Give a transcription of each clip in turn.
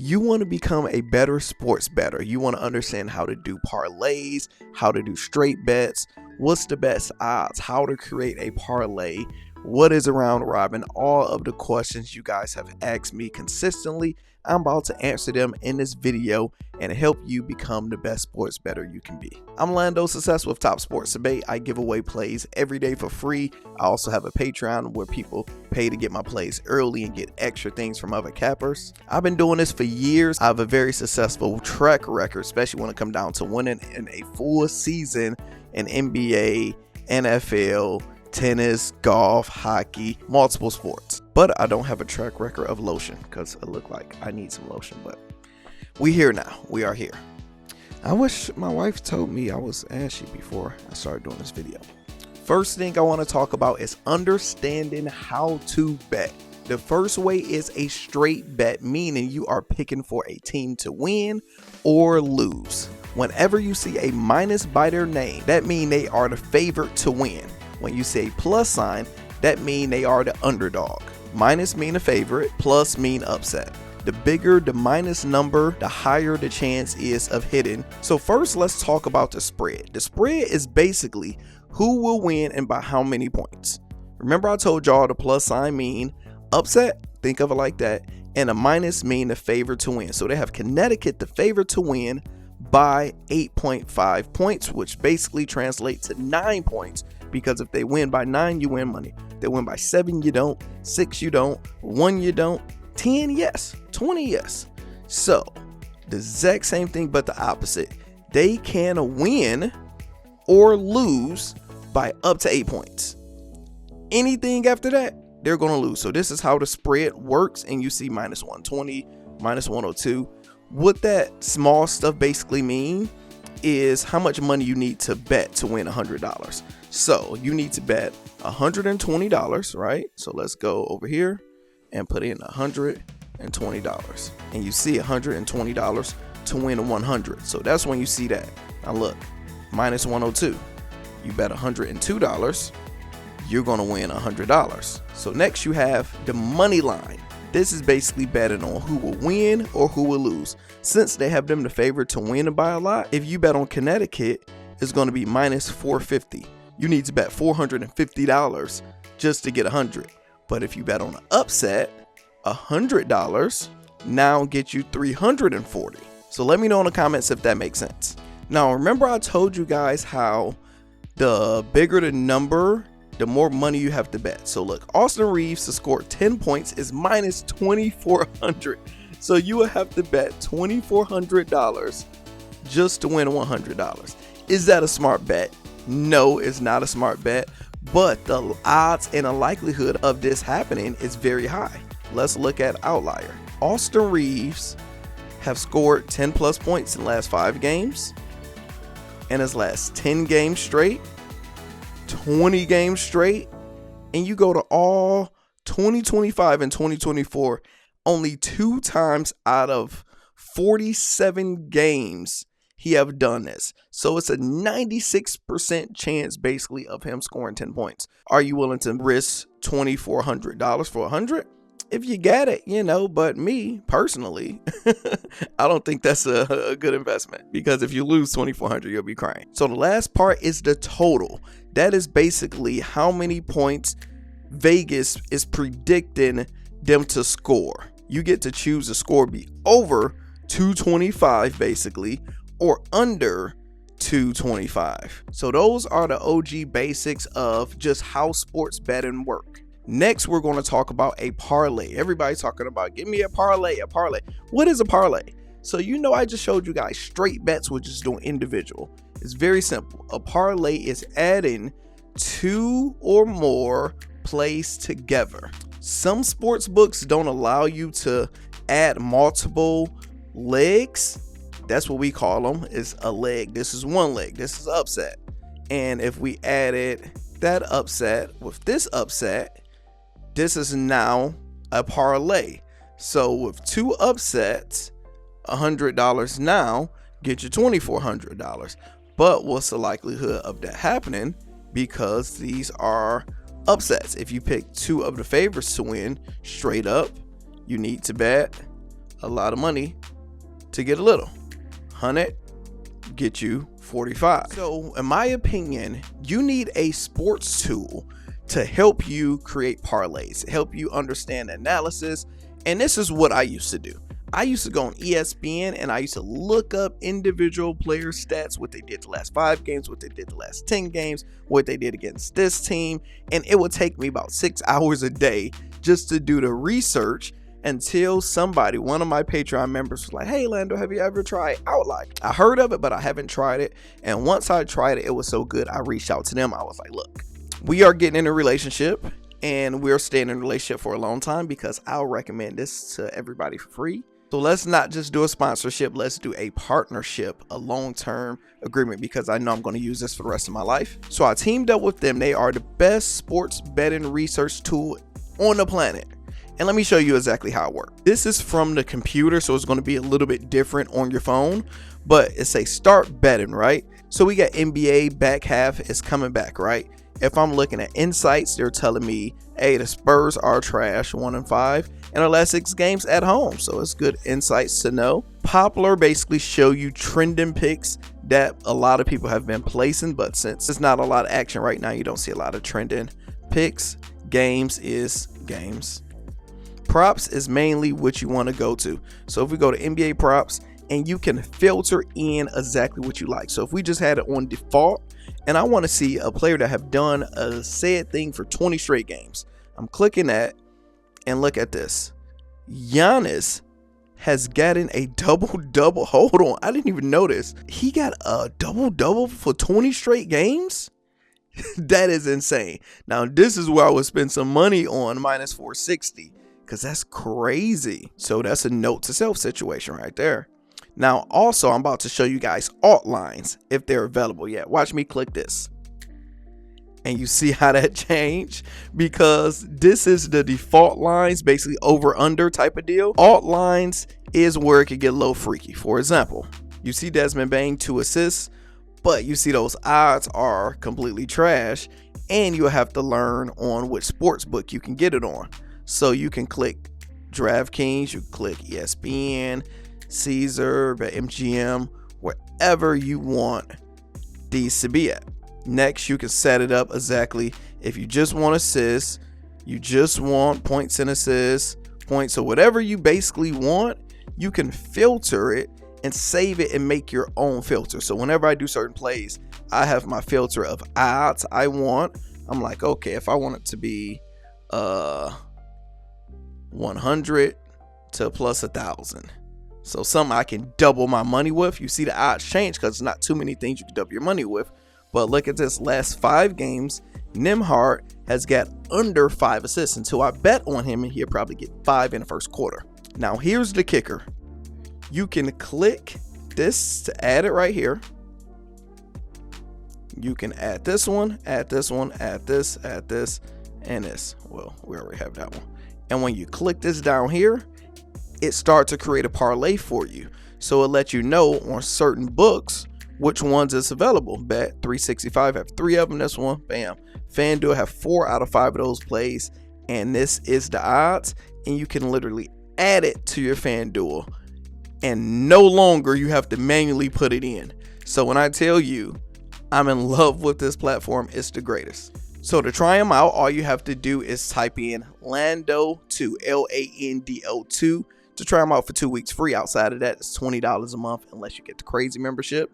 You want to become a better sports bettor. You want to understand how to do parlays, how to do straight bets, what's the best odds, how to create a parlay, what is a round robin, all of the questions you guys have asked me consistently. I'm about to answer them in this video and help you become the best sports bettor you can be. I'm Lando Success with Top Sports Debate. I give away plays every day for free. I also have a Patreon where people pay to get my plays early and get extra things from other cappers. I've been doing this for years. I have a very successful track record, especially when it comes down to winning in a full season in NBA, NFL, tennis, golf, hockey, multiple sports. But I don't have a track record of lotion because it looked like I need some lotion. But we here now. We are here. I wish my wife told me I was ashy before I started doing this video. First thing I want to talk about is understanding how to bet. The first way is a straight bet, meaning you are picking for a team to win or lose. Whenever you see a minus by their name, that means they are the favorite to win. When you say plus sign, that means they are the underdog. Minus mean a favorite, plus mean upset. The bigger the minus number, the higher the chance is of hitting. So first, let's talk about the spread. The spread is basically who will win and by how many points. Remember I told y'all the plus sign mean upset, think of it like that, and a minus mean the favorite to win. So they have Connecticut the favorite to win by 8.5 points, which basically translates to 9 points. Because if they win by 9, you win money. If they win by 7, you don't. 6, you don't. 1, you don't. 10, yes. 20, yes. So the exact same thing, but the opposite. They can win or lose by up to 8 points. Anything after that, they're going to lose. So this is how the spread works. And you see minus 120, minus 102. What that small stuff basically mean is how much money you need to bet to win $100. So you need to bet $120, right? So let's go over here and put in $120. And you see $120 to win 100. So that's when you see that. Now look, minus 102. You bet $102, you're going to win $100. So next you have the money line. This is basically betting on who will win or who will lose. Since they have them the favorite to win by a lot, if you bet on Connecticut, it's going to be minus 450. You need to bet $450 just to get 100. But if you bet on an upset, $100 now get you 340. So let me know in the comments if that makes sense. Now, remember I told you guys how the bigger the number, the more money you have to bet. So look, Austin Reeves to score 10 points is minus 2,400. So you will have to bet $2,400 just to win $100. Is that a smart bet? No, it's not a smart bet, but the odds and the likelihood of this happening is very high. Let's look at Outlier. Austin Reeves have scored 10 plus points in the last 5 games, and his last 10 games straight, 20 games straight, and you go to all 2025 and 2024, only 2 times out of 47 games he have done this. So it's a 96% chance basically of him scoring 10 points. Are you willing to risk $2,400 for 100? If you get it, you know, but me personally, I don't think that's a good investment, because if you lose 2,400, you'll be crying. So the last part is the total. That is basically how many points Vegas is predicting them to score. You get to choose a score be over 225 basically, or under 225. So those are the OG basics of just how sports betting work. Next, we're going to talk about a parlay. Everybody's talking about, give me a parlay, a parlay. What is a parlay? So you know I just showed you guys straight bets, which is doing individual. It's very simple. A parlay is adding 2 or more plays together. Some sports books don't allow you to add multiple legs. That's what we call them, is a leg. This is one leg. This is upset. And if we added that upset with this upset, this is now a parlay. So with 2 upsets, $100 now get you $2,400. But what's the likelihood of that happening? Because these are upsets. If you pick 2 of the favorites to win straight up, you need to bet a lot of money to get a little. 100 get you 45. So in my opinion, you need a sports tool to help you create parlays, help you understand analysis. And this is what I used to do. I used to go on ESPN and I used to look up individual player stats, what they did the last 5 games, what they did the last 10 games, what they did against this team. And it would take me about 6 hours a day just to do the research until somebody, one of my Patreon members, was like, hey Lando, have you ever tried Outlier? I heard of it, but I haven't tried it. And once I tried it, it was so good, I reached out to them. I was like, look, we are getting in a relationship and we're staying in a relationship for a long time because I'll recommend this to everybody for free. So let's not just do a sponsorship, let's do a partnership, a long-term agreement, because I know I'm going to use this for the rest of my life. So I teamed up with them. They are the best sports betting research tool on the planet. And let me show you exactly how it works. This is from the computer, so it's going to be a little bit different on your phone, but it's a start betting, right? So we got NBA back half is coming back, right? If I'm looking at insights, they're telling me, hey, the Spurs are trash, 1-5, and our last 6 games at home. So it's good insights to know. Popular basically show you trending picks that a lot of people have been placing, but since there's not a lot of action right now, you don't see a lot of trending picks. Games is games. Props is mainly what you want to go to. So if we go to NBA props, and you can filter in exactly what you like. So if we just had it on default, and I want to see a player that have done a said thing for 20 straight games, I'm clicking that, and look at this. Giannis has gotten a double-double. Hold on, I didn't even notice. He got a double-double for 20 straight games? That is insane. Now, this is where I would spend some money on minus 460, because that's crazy. So that's a note to self situation right there. Now, also, I'm about to show you guys alt lines if they're available yet. Watch me click this. And you see how that changed? Because this is the default lines, basically over under type of deal. Alt lines is where it could get a little freaky. For example, you see Desmond Bain 2 assists, but you see those odds are completely trash, and you'll have to learn on which sports book you can get it on. So you can click DraftKings, you click ESPN, Caesar, MGM, wherever you want these to be at. Next, you can set it up exactly if you just want assists, you just want points and assists, points, or whatever you basically want, you can filter it and save it and make your own filter. So whenever I do certain plays, I have my filter of odds I want. I'm like, okay, if I want it to be 100 to plus 1,000. So something I can double my money with. You see the odds change because it's not too many things you can double your money with. But look at this last 5 games. Nembhard has got under 5 assists. Until I bet on him, and he'll probably get 5 in the first quarter. Now here's the kicker. You can click this to add it right here. You can add this one, add this one, add this, and this. Well, we already have that one. And when you click this down here, it starts to create a parlay for you. So it lets you know on certain books which ones is available. Bet 365 have 3 of them. This one, bam. FanDuel have 4 out of 5 of those plays. And this is the odds. And you can literally add it to your FanDuel. And no longer you have to manually put it in. So when I tell you I'm in love with this platform, it's the greatest. So to try them out, all you have to do is type in Lando2, Lando2, to try them out for 2 weeks free. Outside of that, it's $20 a month unless you get the crazy membership.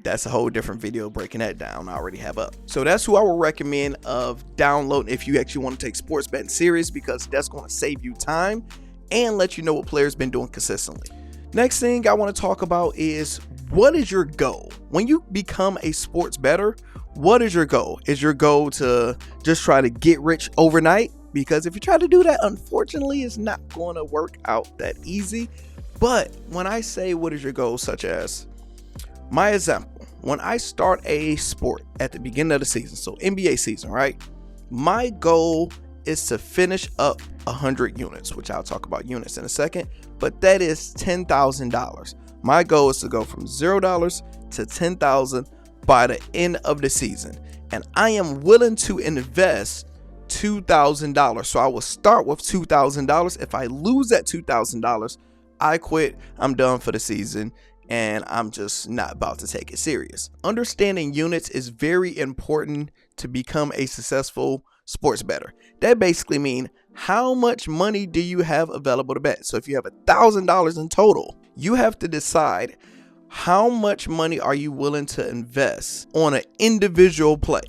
That's a whole different video breaking that down I already have up. So that's who I would recommend of downloading if you actually want to take sports betting serious, because that's going to save you time and let you know what players been doing consistently. Next thing I want to talk about is, what is your goal? When you become a sports bettor, what is your goal? Is your goal to just try to get rich overnight? Because if you try to do that, unfortunately, it's not going to work out that easy. But when I say what is your goal, such as my example, when I start a sport at the beginning of the season, so NBA season, right? My goal is to finish up 100 units, which I'll talk about units in a second, but that is $10,000. My goal is to go from $0 to $10,000 by the end of the season. And I am willing to invest $2,000. So I will start with $2,000. If I lose that $2,000, I quit, I'm done for the season, and I'm just not about to take it serious. Understanding units is very important to become a successful sports bettor. That basically means how much money do you have available to bet? So if you have $1,000 in total, you have to decide how much money are you willing to invest on an individual play.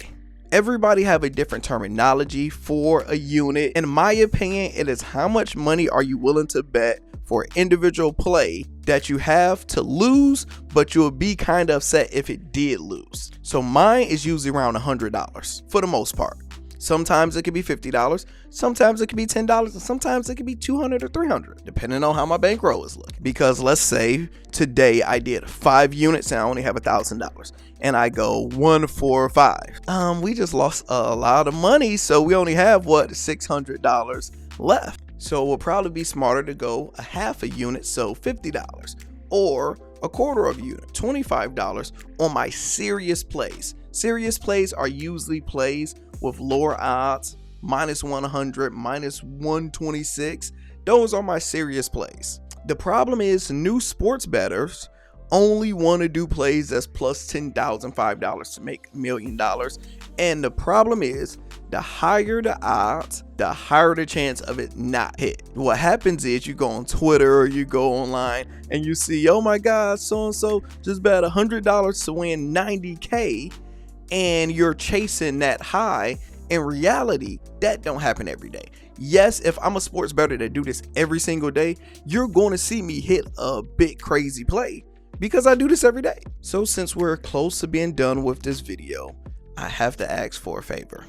Everybody have a different terminology for a unit. In my opinion, it is how much money are you willing to bet for an individual play that you have to lose, but you'll be kind of upset if it did lose. So mine is usually around $100 for the most part. Sometimes it could be $50, sometimes it could be $10, and sometimes it could be $200 or $300, depending on how my bankroll is looking. Because let's say today I did 5 units and I only have $1,000, and I go 1, 4, 5. We just lost a lot of money, so we only have $600 left. So it will probably be smarter to go a half a unit, so $50, or a quarter of a unit, $25 on my serious plays. Serious plays are usually plays with lower odds, -100, -126. Those are my serious plays. The problem is new sports bettors only want to do plays that's plus $10,005 to make $1 million. And the problem is, the higher the odds, the higher the chance of it not hit. What happens is you go on Twitter or you go online and you see, oh my God, so-and-so just bet $100 to win 90K, and you're chasing that high. In reality, that don't happen every day. Yes, if I'm a sports bettor that do this every single day, you're going to see me hit a big crazy play because I do this every day. So since we're close to being done with this video, I have to ask for a favor.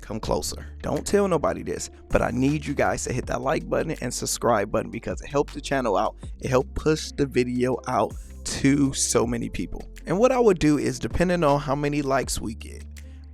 Come closer. Don't tell nobody this, but I need you guys to hit that like button and subscribe button because it helps the channel out. It helps push the video out to so many people. And what I would do is, depending on how many likes we get,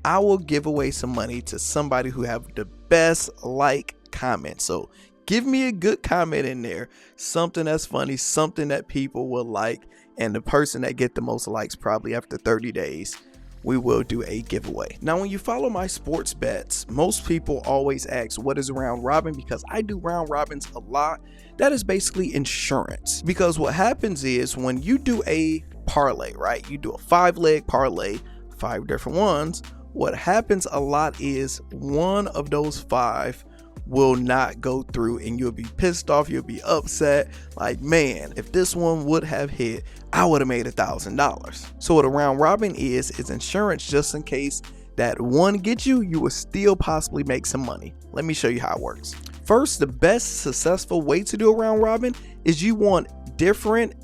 I will give away some money to somebody who have the best like comment. So give me a good comment in there, something that's funny, something that people will like, and the person that get the most likes probably after 30 days, we will do a giveaway. Now, when you follow my sports bets, most people always ask, what is a round robin? Because I do round robins a lot. That is basically insurance. Because what happens is when you do a parlay, right? You do a 5-leg parlay, 5 different ones. What happens a lot is one of those 5 will not go through and you'll be pissed off, you'll be upset, like, man, if this one would have hit, I would have made $1,000. So what a round robin is insurance just in case that one gets you, you will still possibly make some money. Let me show you how it works. First, the best successful way to do a round robin is you want different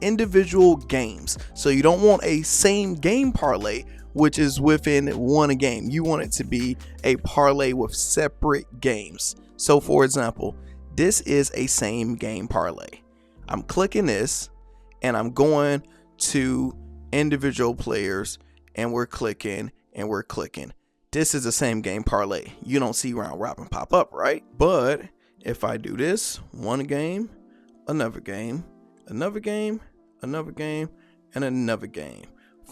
individual games. So you don't want a same game parlay, which is within one game. You want it to be a parlay with separate games. So for example, this is a same game parlay. I'm clicking this and I'm going to individual players and we're clicking and we're clicking. This is the same game parlay. You don't see round robin pop up, right? But if I do this, one game, another game, another game, another game, and another game.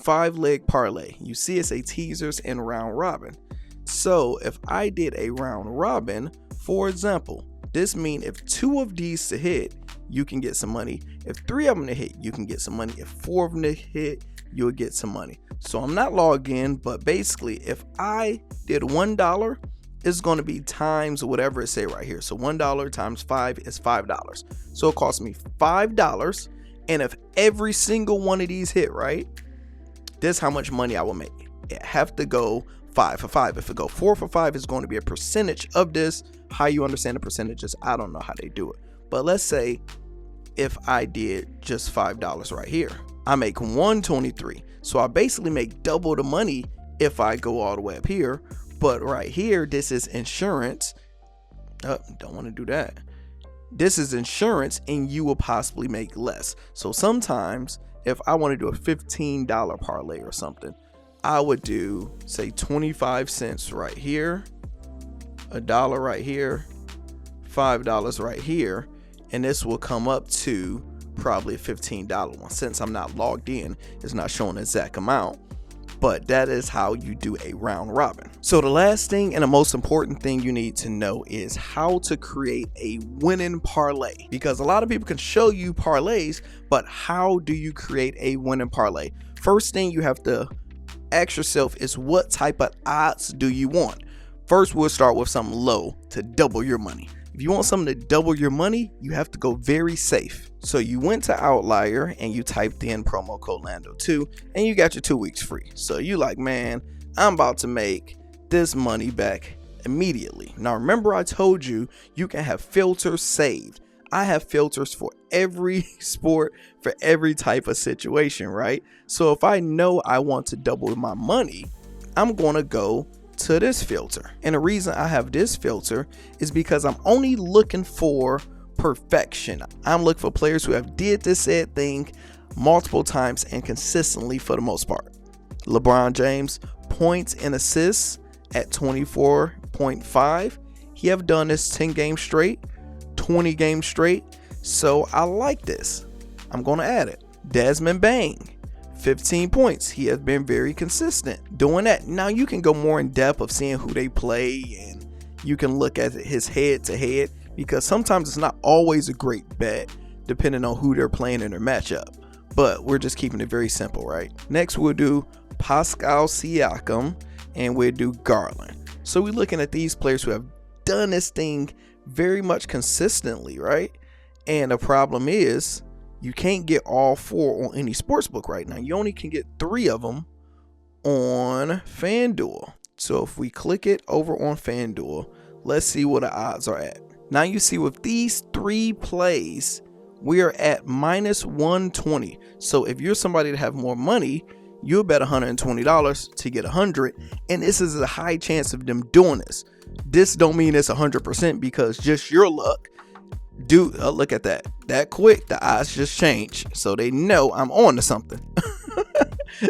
5-leg parlay. You see it's a teasers and round robin. So if I did a round robin, for example, this means if 2 of these to hit, you can get some money. If 3 of them to hit, you can get some money. If 4 of them to hit, you'll get some money. So I'm not logged in, but basically if I did $1, it's going to be times whatever it say right here. So $1 times 5 is $5. So it costs me $5. And if every single one of these hit, right, this is how much money I will make. It have to go 5 for 5. If it go 4 for 5, it's going to be a percentage of this. How you understand the percentages, I don't know how they do it. But let's say if I did just $5 right here, I make $123. So I basically make double the money if I go all the way up here. But right here, this is insurance. Don't want to do that. This is insurance and you will possibly make less. So sometimes if I want to do a $15 parlay or something, I would do, say, 25 cents right here, $1 right here, $5 right here, and this will come up to probably a $15 one. Since I'm not logged in, it's not showing the exact amount, but that is how you do a round robin. So the last thing and the most important thing you need to know is how to create a winning parlay, because a lot of people can show you parlays, but how do you create a winning parlay? First thing you have to ask yourself is, what type of odds do you want? First, we'll start with something low to double your money. If you want something to double your money, you have to go very safe. So you went to Outlier and you typed in promo code Lando2 and you got your 2 weeks free. So you like, man, I'm about to make this money back immediately. Now remember, I told you you can have filters saved. I have filters for every sport, for every type of situation, right? So if I know I want to double my money, I'm going to go to this filter. And the reason I have this filter is because I'm only looking for perfection. I'm looking for players who have did this said thing multiple times and consistently for the most part. LeBron James, points and assists at 24.5. He have done this 10 games straight, 20 games straight. So I like this. I'm going to add it. Desmond Bang, 15 points. He has been very consistent doing that. Now you can go more in depth of seeing who they play, and you can look at his head to head, because sometimes it's not always a great bet depending on who they're playing in their matchup. But we're just keeping it very simple, right? Next we'll do Pascal Siakam and we'll do Garland. So we're looking at these players who have done this thing very much consistently, right? And the problem is you can't get all 4 on any sportsbook right now. You only can get 3 of them on FanDuel. So if we click it over on FanDuel, let's see what the odds are at. Now you see with these 3 plays, we are at minus 120. So if you're somebody that have more money, you'll bet $120 to get 100, and this is a high chance of them doing this. This don't mean it's 100% because just your luck. Dude, look at that quick, the odds just changed, so they know I'm on to something.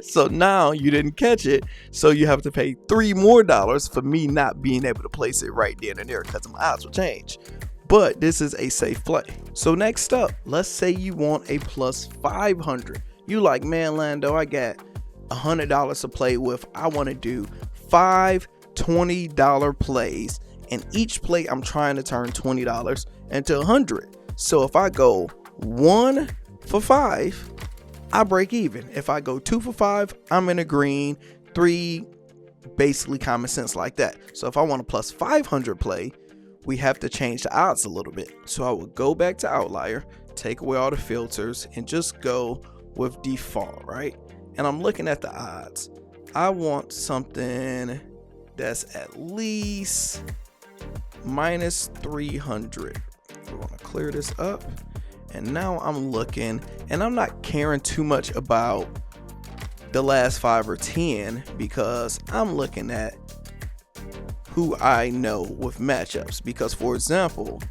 So now you didn't catch it, so you have to pay $3 more for me not being able to place it right then and there because my odds will change. But this is a safe play. So next up, let's say you want a plus 500. You like, man, Lando, I got $100 to play with. I want to do 5 $20 plays, and each play I'm trying to turn $20 into 100. So if I go 1 for 5, I break even. If I go 2 for 5, I'm in the green. 3, basically common sense like that. So if I want a plus 500 play, we have to change the odds a little bit. So I would go back to Outlier, take away all the filters, and just go with default, right? And I'm looking at the odds. I want something that's at least minus 300. We want to clear this up. And now I'm looking, and I'm not caring too much about the last 5 or 10 because I'm looking at who I know with matchups. Because, for example,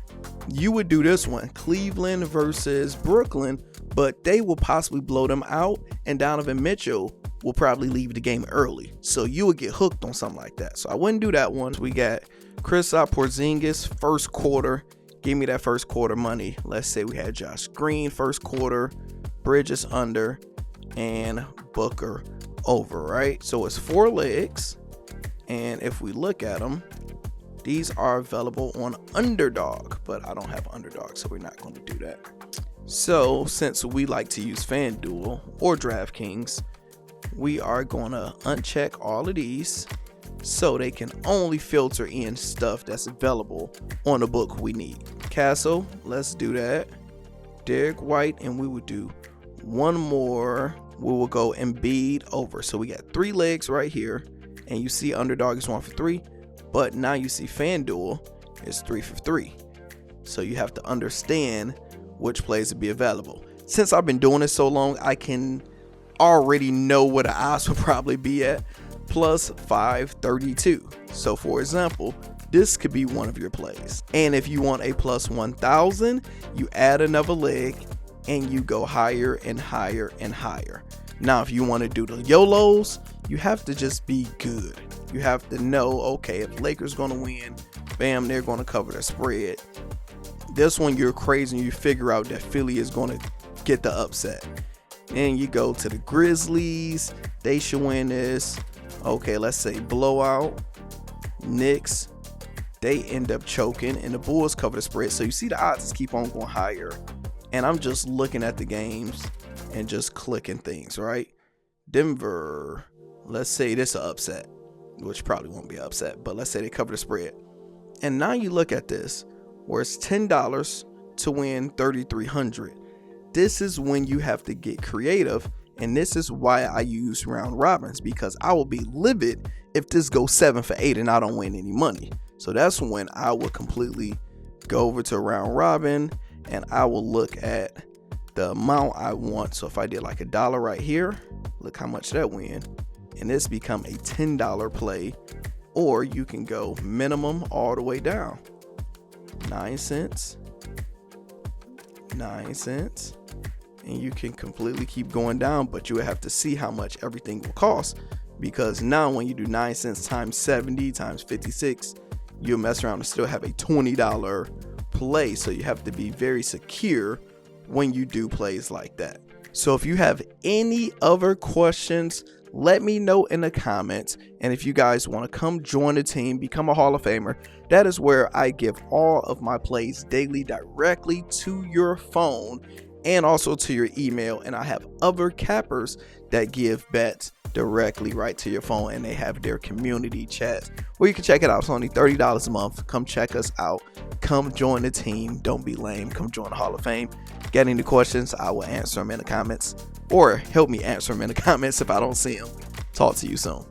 you would do this one, Cleveland versus Brooklyn, but they will possibly blow them out, and Donovan Mitchell will probably leave the game early. So you would get hooked on something like that. So I wouldn't do that one. We got Kristaps Porzingis first quarter. Give me that first quarter money. Let's say we had Josh Green first quarter, Bridges under, and Booker over, right? So it's 4 legs. And if we look at them, these are available on Underdog, but I don't have Underdog, so we're not going to do that. So since we like to use FanDuel or DraftKings, we are going to uncheck all of these so they can only filter in stuff that's available on the book we need. Castle, let's do that. Derek White, and we would do one more. We will go Embiid over. So we got 3 legs right here, and you see Underdog is 1 for 3, but now you see FanDuel is 3 for 3. So you have to understand which plays will be available. Since I've been doing this so long, I can already know what the odds will probably be at. Plus 532. So for example, this could be one of your plays. And if you want a plus 1000, you add another leg and you go higher and higher and higher. Now, if you want to do the YOLOs, you have to just be good. You have to know, okay, if Lakers going to win, bam, they're going to cover the spread. This one, you're crazy and you figure out that Philly is going to get the upset. And you go to the Grizzlies, they should win this. Okay, let's say blowout. Knicks, they end up choking, and the Bulls cover the spread. So you see the odds just keep on going higher. And I'm just looking at the games and just clicking things, right? Denver, let's say this is an upset, which probably won't be an upset, but let's say they cover the spread. And now you look at this, where it's $10 to win $3,300. This is when you have to get creative, and this is why I use round robins, because I will be livid if this goes 7 for 8 and I don't win any money. So that's when I will completely go over to round robin, and I will look at the amount I want. So if I did like $1 right here, look how much that win, and this become a $10 play. Or you can go minimum all the way down, 9 cents, 9 cents, and you can completely keep going down, but you would have to see how much everything will cost, because now when you do 9 cents times 70 times 56, you'll mess around and still have a $20 play. So you have to be very secure when you do plays like that. So if you have any other questions, let me know in the comments. And if you guys want to come join the team, become a Hall of Famer, that is where I give all of my plays daily directly to your phone and also to your email. And I have other cappers that give bets directly right to your phone, and they have their community chats where you can check it out. It's only $30 a month. Come check us out. Come join the team. Don't be lame. Come join the Hall of Fame. Get any questions, I will answer them in the comments, or help me answer them in the comments if I don't see them. Talk to you soon.